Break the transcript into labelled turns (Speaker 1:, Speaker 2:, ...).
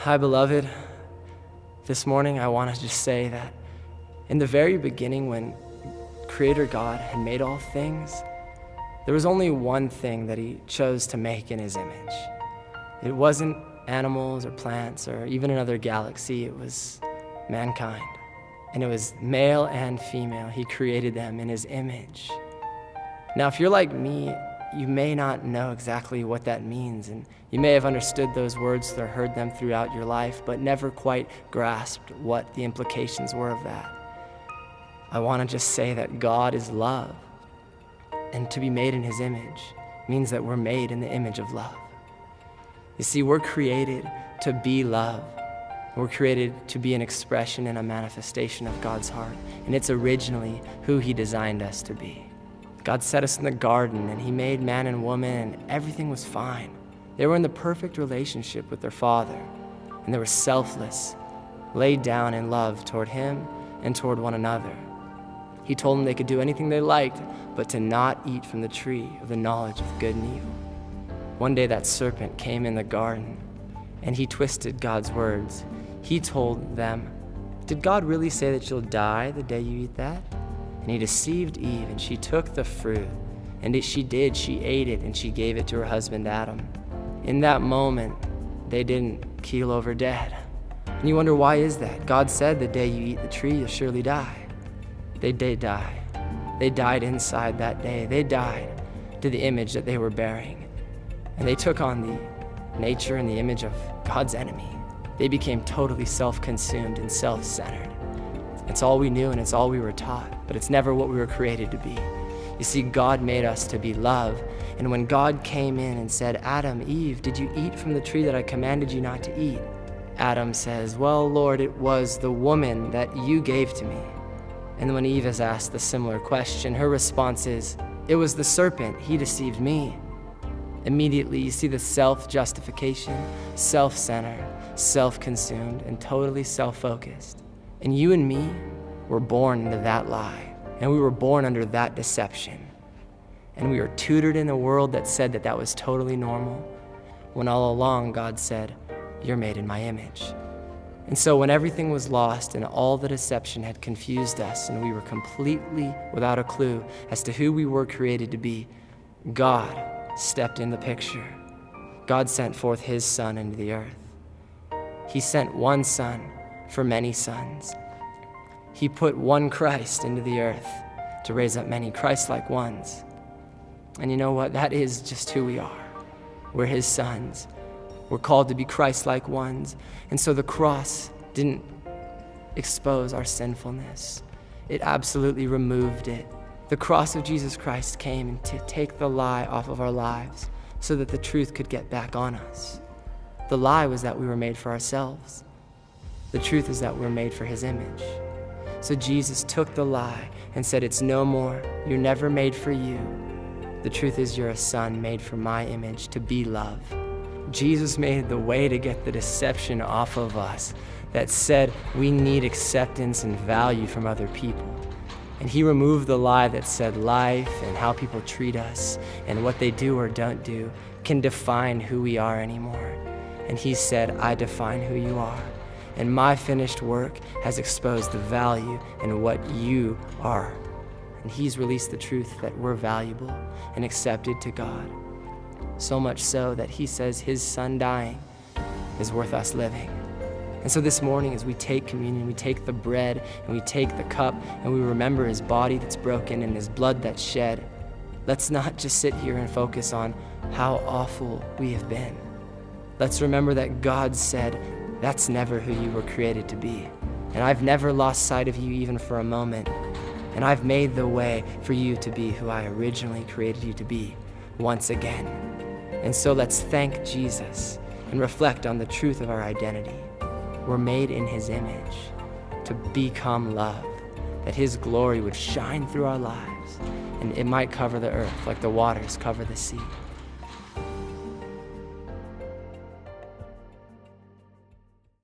Speaker 1: Hi, beloved. This morning, I want to just say that in the very beginning, when Creator God had made all things, there was only one thing that he chose to make in his image. It wasn't animals or plants or even another galaxy. It was mankind. And it was male and female. He created them in his image. Now, if you're like me, you may not know exactly what that means, and you may have understood those words or heard them throughout your life, but never quite grasped what the implications were of that. I want to just say that God is love, and to be made in his image means that we're made in the image of love. You see, we're created to be love. We're created to be an expression and a manifestation of God's heart, and it's originally who he designed us to be. God set us in the garden, and he made man and woman, and everything was fine. They were in the perfect relationship with their Father, and they were selfless, laid down in love toward him and toward one another. He told them they could do anything they liked, but to not eat from the tree of the knowledge of good and evil. One day that serpent came in the garden, and he twisted God's words. He told them, "Did God really say that you'll die the day you eat that?" And he deceived Eve, and she took the fruit. And she ate it, and she gave it to her husband Adam. In that moment, they didn't keel over dead. And you wonder, why is that? God said the day you eat the tree, you'll surely die. They did die. They died inside that day. They died to the image that they were bearing. And they took on the nature and the image of God's enemy. They became totally self-consumed and self-centered. It's all we knew and it's all we were taught, but it's never what we were created to be. You see, God made us to be love, and when God came in and said, "Adam, Eve, did you eat from the tree that I commanded you not to eat?" Adam says, "Well, Lord, it was the woman that you gave to me." And when Eve is asked the similar question, her response is, "It was the serpent, he deceived me." Immediately, you see the self-justification, self-centered, self-consumed, and totally self-focused. And you and me were born into that lie, and we were born under that deception. And we were tutored in a world that said that that was totally normal, when all along God said, "You're made in my image." And so when everything was lost and all the deception had confused us and we were completely without a clue as to who we were created to be, God stepped in the picture. God sent forth his Son into the earth. He sent one Son for many sons. He put one Christ into the earth to raise up many Christ-like ones. And you know what? That is just who we are. We're his sons. We're called to be Christ-like ones. And so the cross didn't expose our sinfulness. It absolutely removed it. The cross of Jesus Christ came to take the lie off of our lives so that the truth could get back on us. The lie was that we were made for ourselves. The truth is that we're made for his image. So Jesus took the lie and said, "It's no more. You're never made for you. The truth is you're a son made for my image to be love." Jesus made the way to get the deception off of us that said we need acceptance and value from other people. And he removed the lie that said life and how people treat us and what they do or don't do can define who we are anymore. And he said, "I define who you are. And my finished work has exposed the value in what you are." And he's released the truth that we're valuable and accepted to God. So much so that he says his son dying is worth us living. And so this morning, as we take communion, we take the bread and we take the cup and we remember his body that's broken and his blood that's shed. Let's not just sit here and focus on how awful we have been. Let's remember that God said, "That's never who you were created to be. And I've never lost sight of you even for a moment. And I've made the way for you to be who I originally created you to be once again." And so let's thank Jesus and reflect on the truth of our identity. We're made in his image to become love, that his glory would shine through our lives, and it might cover the earth like the waters cover the sea.